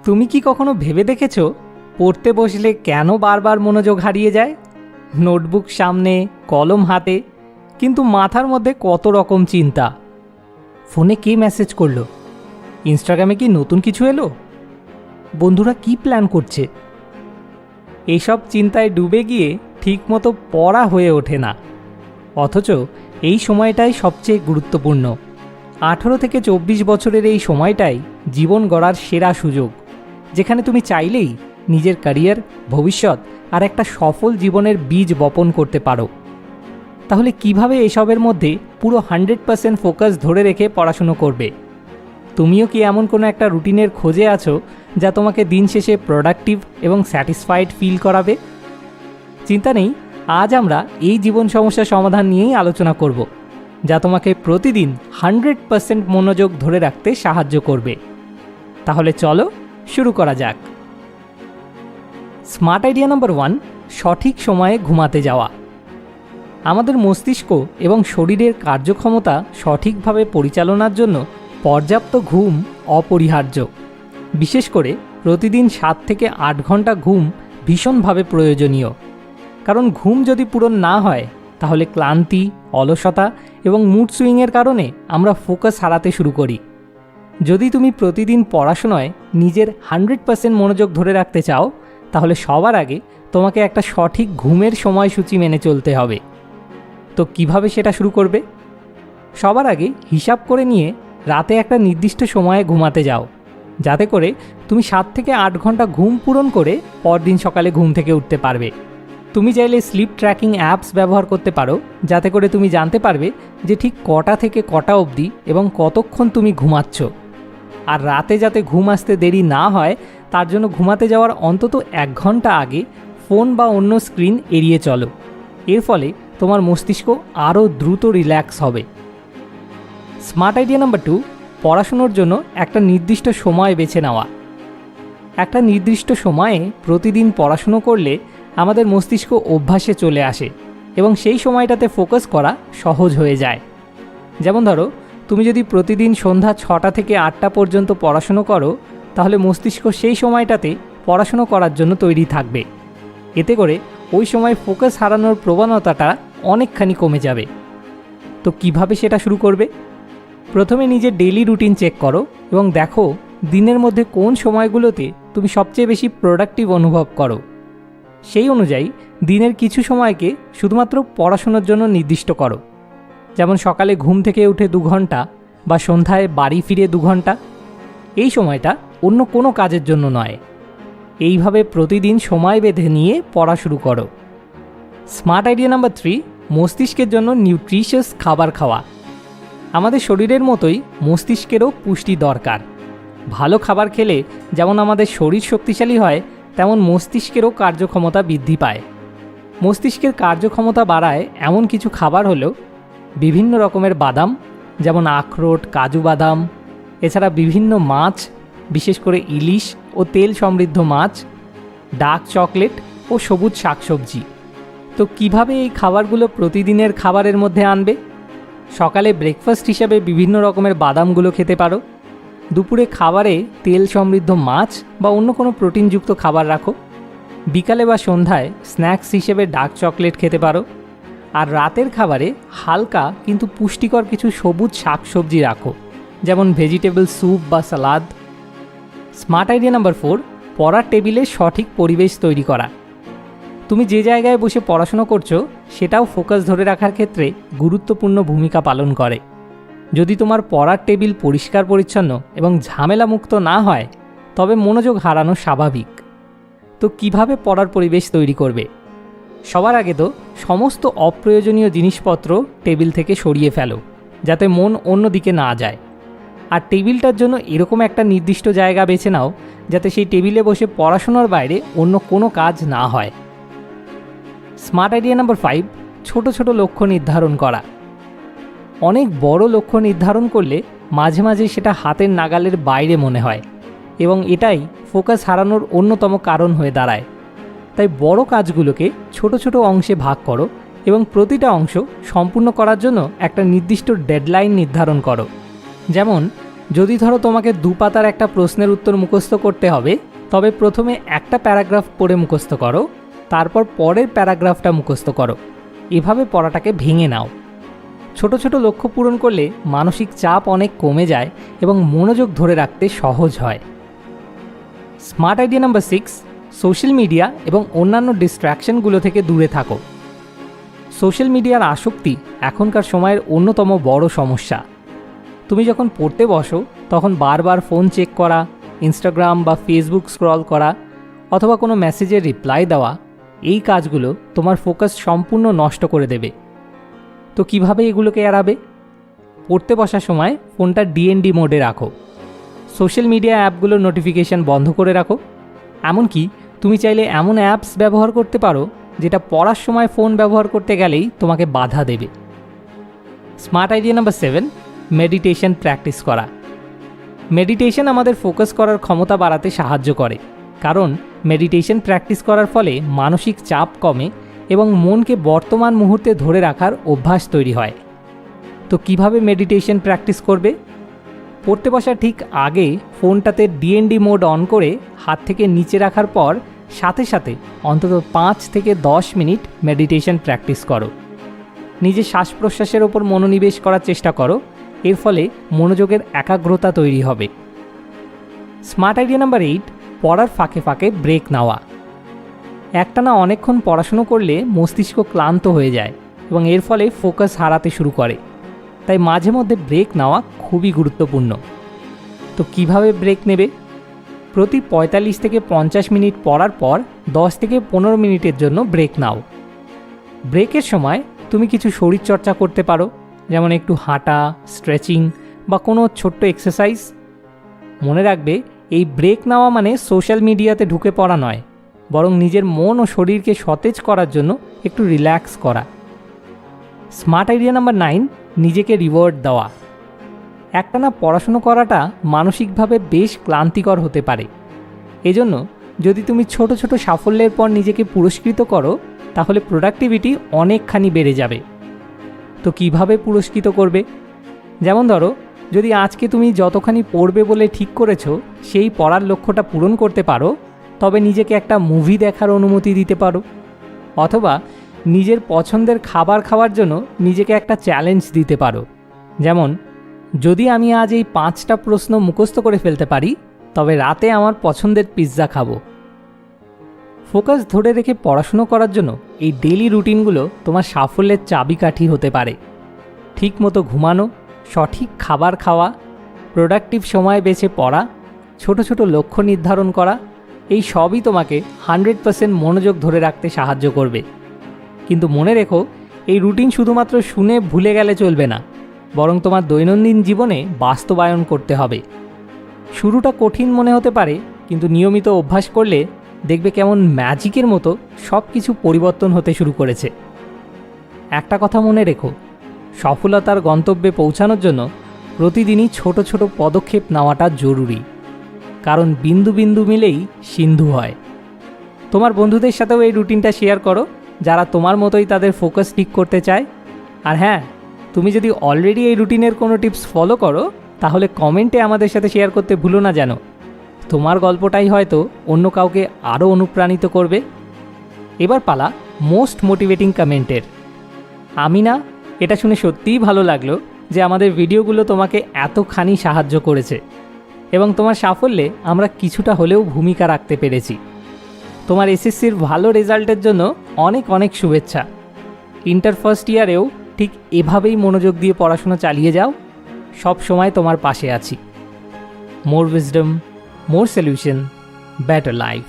তুমি কি কখনো ভেবে দেখেছো পড়তে বসলে কেন বারবার মনোযোগ হারিয়ে যায়? নোটবুক সামনে, কলম হাতে, কিন্তু মাথার মধ্যে কত রকম চিন্তা। ফোনে কে মেসেজ করলো? ইনস্টাগ্রামে কি নতুন কিছু এলো? বন্ধুরা কি প্ল্যান করছে? এইসব চিন্তায় ডুবে গিয়ে ঠিকমতো পড়া হয়ে ওঠে না। অথচ এই সময়টাই সবচেয়ে গুরুত্বপূর্ণ। 18 থেকে 24 বছরের এই সময়টাই জীবন গড়ার সেরা সুযোগ, যেখানে তুমি চাইলেই নিজের ক্যারিয়ার, ভবিষ্যৎ আর একটা সফল জীবনের বীজ বপন করতে পারো। তাহলে কিভাবে এসবের মধ্যে পুরো 100% ফোকাস ধরে রেখে পড়াশুনো করবে? তুমিও কি এমন কোনো একটা রুটিনের খোঁজে আছো যা তোমাকে দিন শেষে প্রোডাক্টিভ এবং স্যাটিসফাইড ফিল করাবে? চিন্তা নেই, আজ আমরা এই জীবন সমস্যার সমাধান নিয়েই আলোচনা করব, যা তোমাকে প্রতিদিন 100% মনোযোগ ধরে রাখতে সাহায্য করবে। তাহলে চলো শুরু করা যাক। স্মার্ট আইডিয়া নাম্বার 1, সঠিক সময়ে ঘুমাতে যাওয়া। আমাদের মস্তিষ্ক এবং শরীরের কার্যক্ষমতা সঠিকভাবে পরিচালনার জন্য পর্যাপ্ত ঘুম অপরিহার্য। বিশেষ করে প্রতিদিন 7 থেকে 8 ঘন্টা ঘুম ভীষণভাবে প্রয়োজনীয়। কারণ ঘুম যদি পূরণ না হয় তাহলে ক্লান্তি, অলসতা এবং মুড সুইংয়ের কারণে আমরা ফোকাস হারাতে শুরু করি। যদি তুমি প্রতিদিন পড়াশোনায় নিজের 100% মনোযোগ ধরে রাখতে চাও, তাহলে সবার আগে তোমাকে একটা সঠিক ঘুমের সময়সূচি মেনে চলতে হবে। তো কিভাবে সেটা শুরু করবে? সবার আগে হিসাব করে নিয়ে রাতে একটা নির্দিষ্ট সময়ে ঘুমাতে যাও, যাতে করে তুমি 7 থেকে 8 ঘন্টা ঘুম পূরণ করে পরদিন সকালে ঘুম থেকে উঠতে পারবে। তুমি চাইলে স্লিপ ট্র্যাকিং অ্যাপস ব্যবহার করতে পারো, যাতে করে তুমি জানতে পারবে যে ঠিক কটা থেকে কটা অবধি এবং কতক্ষণ তুমি ঘুমাচ্ছ। আর রাতে যাতে ঘুম আসতে দেরি না হয়, তার জন্য ঘুমাতে যাওয়ার অন্তত 1 ঘন্টা আগে ফোন বা অন্য স্ক্রিন এড়িয়ে চলো। এর ফলে তোমার মস্তিষ্ক আরও দ্রুত রিল্যাক্স হবে। স্মার্ট আইডিয়া নাম্বার 2, পড়াশুনোর জন্য একটা নির্দিষ্ট সময় বেছে নেওয়া। একটা নির্দিষ্ট সময়ে প্রতিদিন পড়াশুনো করলে আমাদের মস্তিষ্ক অভ্যাসে চলে আসে এবং সেই সময়টাতে ফোকাস করা সহজ হয়ে যায়। যেমন ধরো, তুমি যদি প্রতিদিন সন্ধ্যা 6টা থেকে 8টা পর্যন্ত পড়াশুনো করো, তাহলে মস্তিষ্ক সেই সময়টাতে পড়াশুনো করার জন্য তৈরি থাকবে। এতে করে ওই সময় ফোকাস হারানোর প্রবণতাটা অনেকখানি কমে যাবে। তো কিভাবে সেটা শুরু করবে? প্রথমে নিজের ডেইলি রুটিন চেক করো এবং দেখো দিনের মধ্যে কোন সময়গুলোতে তুমি সবচেয়ে বেশি প্রোডাক্টিভ অনুভব করো। সেই অনুযায়ী দিনের কিছু সময়কে শুধুমাত্র পড়াশোনার জন্য নির্দিষ্ট করো। যেমন সকালে ঘুম থেকে উঠে 2 ঘন্টা বা সন্ধ্যায় বাড়ি ফিরে 2 ঘন্টা। এই সময়টা অন্য কোনো কাজের জন্য নয়। এইভাবে প্রতিদিন সময় বেঁধে নিয়ে পড়া শুরু করো। স্মার্ট আইডিয়া নাম্বার 3, মস্তিষ্কের জন্য নিউট্রিশিয়াস খাবার খাওয়া। আমাদের শরীরের মতোই মস্তিষ্কেরও পুষ্টি দরকার। ভালো খাবার খেলে যেমন আমাদের শরীর শক্তিশালী হয়, তেমন মস্তিষ্কেরও কার্যক্ষমতা বৃদ্ধি পায়। মস্তিষ্কের কার্যক্ষমতা বাড়ায় এমন কিছু খাবার হলো বিভিন্ন রকমের বাদাম, যেমন আখরোট, কাজু বাদাম, এছাড়া বিভিন্ন মাছ, বিশেষ করে ইলিশ ও তেল সমৃদ্ধ মাছ, ডার্ক চকলেট ও সবুজ শাকসবজি। তো কিভাবে এই খাবারগুলো প্রতিদিনের খাবারের মধ্যে আনবে? সকালে ব্রেকফাস্ট হিসাবে বিভিন্ন রকমের বাদামগুলো খেতে পারো। দুপুরে খাবারে তেল সমৃদ্ধ মাছ বা অন্য কোনো প্রোটিনযুক্ত খাবার রাখো। বিকালে বা সন্ধ্যায় স্ন্যাক্স হিসেবে ডার্ক চকলেট খেতে পারো। আর রাতের খাবারে হালকা কিন্তু পুষ্টিকর কিছু সবুজ শাকসবজি রাখো, যেমন ভেজিটেবল স্যুপ বা সালাদ। স্মার্ট আইডিয়া নাম্বার 4, পড়ার টেবিলে সঠিক পরিবেশ তৈরি করা। তুমি যে জায়গায় বসে পড়াশোনা করছো সেটাও ফোকাস ধরে রাখার ক্ষেত্রে গুরুত্বপূর্ণ ভূমিকা পালন করে। যদি তোমার পড়ার টেবিল পরিষ্কার পরিচ্ছন্ন এবং ঝামেলামুক্ত না হয়, তবে মনোযোগ হারানো স্বাভাবিক। তো কিভাবে পড়ার পরিবেশ তৈরি করবে? সবার আগে তো সমস্ত অপ্রয়োজনীয় জিনিসপত্র টেবিল থেকে সরিয়ে ফেলো, যাতে মন অন্য দিকে না যায়। আর টেবিলটার জন্য এরকম একটা নির্দিষ্ট জায়গা বেছে নাও, যাতে সেই টেবিলে বসে পড়াশোনার বাইরে অন্য কোনো কাজ না হয়। স্মার্ট আইডিয়া নাম্বার 5, ছোট ছোট লক্ষ্য নির্ধারণ করা। অনেক বড় লক্ষ্য নির্ধারণ করলে মাঝে মাঝে সেটা হাতের নাগালের বাইরে মনে হয় এবং এটাই ফোকাস হারানোর অন্যতম কারণ হয়ে দাঁড়ায়। তাই বড় কাজগুলোকে ছোট ছোট অংশে ভাগ করো এবং প্রতিটা অংশ সম্পূর্ণ করার জন্য একটা নির্দিষ্ট ডেডলাইন নির্ধারণ করো। যেমন যদি ধরো তোমাকে 2 পাতার একটা প্রশ্নের উত্তর মুখস্থ করতে হবে, তবে প্রথমে একটা প্যারাগ্রাফ পড়ে মুখস্থ করো, তারপর পরের প্যারাগ্রাফটা মুখস্থ করো। এভাবে পড়াটাকে ভেঙে নাও। ছোট ছোট লক্ষ্য পূরণ করলে মানসিক চাপ অনেক কমে যায় এবং মনোযোগ ধরে রাখতে সহজ হয়। Smart idea number 6, social media এবং অন্যান্য ডিস্ট্র্যাকশনগুলো থেকে দূরে থাকো। সোশ্যাল মিডিয়ার আসক্তি এখনকার সময়ের অন্যতম বড় সমস্যা। তুমি যখন পড়তে বসো তখন বারবার ফোন চেক করা, ইনস্টাগ্রাম বা ফেসবুক স্ক্রল করা অথবা কোনো মেসেজের রিপ্লাই দেওয়া, এই কাজগুলো তোমার ফোকাস সম্পূর্ণ নষ্ট করে দেবে। তো কিভাবে এগুলোকে এড়াবে? পড়তে বসার সময় ফোনটা DND মোডে রাখো। সোশ্যাল মিডিয়া অ্যাপগুলোর নোটিফিকেশান বন্ধ করে রাখো। এমনকি তুমি চাইলে এমন অ্যাপস ব্যবহার করতে পারো যেটা পড়ার সময় ফোন ব্যবহার করতে গেলেই তোমাকে বাধা দেবে। Smart idea number 7, meditation practice করা। মেডিটেশন আমাদের ফোকাস করার ক্ষমতা বাড়াতে সাহায্য করে, কারণ মেডিটেশন প্র্যাকটিস করার ফলে মানসিক চাপ কমে এবং মনকে বর্তমান মুহূর্তে ধরে রাখার অভ্যাস তৈরি হয়। তো কিভাবে মেডিটেশন প্র্যাকটিস করবে? পড়তে বসার ঠিক আগে ফোনটাতে DND মোড অন করে হাত থেকে নিচে রাখার পর সাথে সাথে অন্তত 5 থেকে 10 মিনিট মেডিটেশন প্র্যাকটিস করো। নিজের শ্বাস প্রশ্বাসের ওপর মনোনিবেশ করার চেষ্টা করো, এর ফলে মনোযোগের একাগ্রতা তৈরি হবে। স্মার্ট আইডিয়া নাম্বার 8, পড়ার ফাঁকে ফাঁকে ব্রেক নেওয়া। একটানা অনেকক্ষণ পড়াশুনো করলে মস্তিষ্ক ক্লান্ত হয়ে যায় এবং এর ফলে ফোকাস হারাতে শুরু করে। তাই মাঝে মধ্যে ব্রেক নেওয়া খুবই গুরুত্বপূর্ণ। তো কিভাবে ব্রেক নেবে? প্রতি 45 থেকে 50 মিনিট পড়ার পর 10 থেকে 15 মিনিটের জন্য ব্রেক নাও। ব্রেকের সময় তুমি কিছু শরীরচর্চা করতে পারো, যেমন একটু হাঁটা, স্ট্রেচিং বা কোনো ছোট্ট এক্সারসাইজ। মনে রাখবে, এই ব্রেক নেওয়া মানে সোশ্যাল মিডিয়াতে ঢুকে পড়া নয়, বরং নিজের মন ও শরীরকে সতেজ করার জন্য একটু রিল্যাক্স করা। স্মার্ট আইডিয়া নাম্বার 9, নিজেকে রিওয়ার্ড দেওয়া। একটানা পড়াশুনো করাটা মানসিকভাবে বেশ ক্লান্তিকর হতে পারে। এজন্য যদি তুমি ছোট ছোট সাফল্যের পর নিজেকে পুরস্কৃত করো, তাহলে প্রোডাক্টিভিটি অনেকখানি বেড়ে যাবে। তো কিভাবে পুরস্কৃত করবে? যেমন ধরো, যদি আজকে তুমি যতখানি পড়বে বলে ঠিক করেছো সেই পড়ার লক্ষ্যটা পূরণ করতে পারো, তবে নিজেকে একটা মুভি দেখার অনুমতি দিতে পারো। অথবা নিজের পছন্দের খাবার খাওয়ার জন্য নিজেকে একটা চ্যালেঞ্জ দিতে পারো। যেমন, যদি আমি আজ এই 5টা প্রশ্ন মুখস্থ করে ফেলতে পারি, তবে রাতে আমার পছন্দের পিৎজা খাবো। ফোকাস ধরে রেখে পড়াশুনো করার জন্য এই ডেইলি রুটিনগুলো তোমার সাফল্যের চাবিকাঠি হতে পারে। ঠিকমতো ঘুমানো, সঠিক খাবার খাওয়া, প্রোডাক্টিভ সময় বেছে পড়া, ছোট ছোট লক্ষ্য নির্ধারণ করা, এই সবই তোমাকে 100% মনোযোগ ধরে রাখতে সাহায্য করবে। কিন্তু মনে রেখো, এই রুটিন শুধুমাত্র শুনে ভুলে গেলে চলবে না, বরং তোমার দৈনন্দিন জীবনে বাস্তবায়ন করতে হবে। শুরুটা কঠিন মনে হতে পারে, কিন্তু নিয়মিত অভ্যাস করলে দেখবে কেমন ম্যাজিকের মতো সব কিছু পরিবর্তন হতে শুরু করেছে। একটা কথা মনে রেখো, সফলতার গন্তব্যে পৌঁছানোর জন্য প্রতিদিনই ছোট ছোট পদক্ষেপ নেওয়াটা জরুরি, কারণ বিন্দু বিন্দু মিলেই সিন্ধু হয়। তোমার বন্ধুদের সাথেও এই রুটিনটা শেয়ার করো, যারা তোমার মতোই তাদের ফোকাস ঠিক করতে চায়। আর হ্যাঁ, তুমি যদি অলরেডি এই রুটিনের কোনো টিপস ফলো করো, তাহলে কমেন্টে আমাদের সাথে শেয়ার করতে ভুলো না যেন। তোমার গল্পটাই হয়তো অন্য কাউকে আরও অনুপ্রাণিত করবে। এবার পালা মোস্ট মোটিভেটিং কমেন্টের। আমি না, এটা শুনে সত্যিই ভালো লাগলো যে আমাদের ভিডিওগুলো তোমাকে এতখানি সাহায্য করেছে এবং তোমার সাফল্যে আমরা কিছুটা হলেও ভূমিকা রাখতে পেরেছি। তোমার এসএসসির ভালো রেজাল্টের জন্য অনেক অনেক শুভেচ্ছা। ইন্টার ফার্স্ট ইয়ারেও ঠিক এভাবেই মনোযোগ দিয়ে পড়াশোনা চালিয়ে যাও। সব সময় তোমার পাশে আছি। মোর উইজডম, মোর সলিউশন, বেটার লাইফ।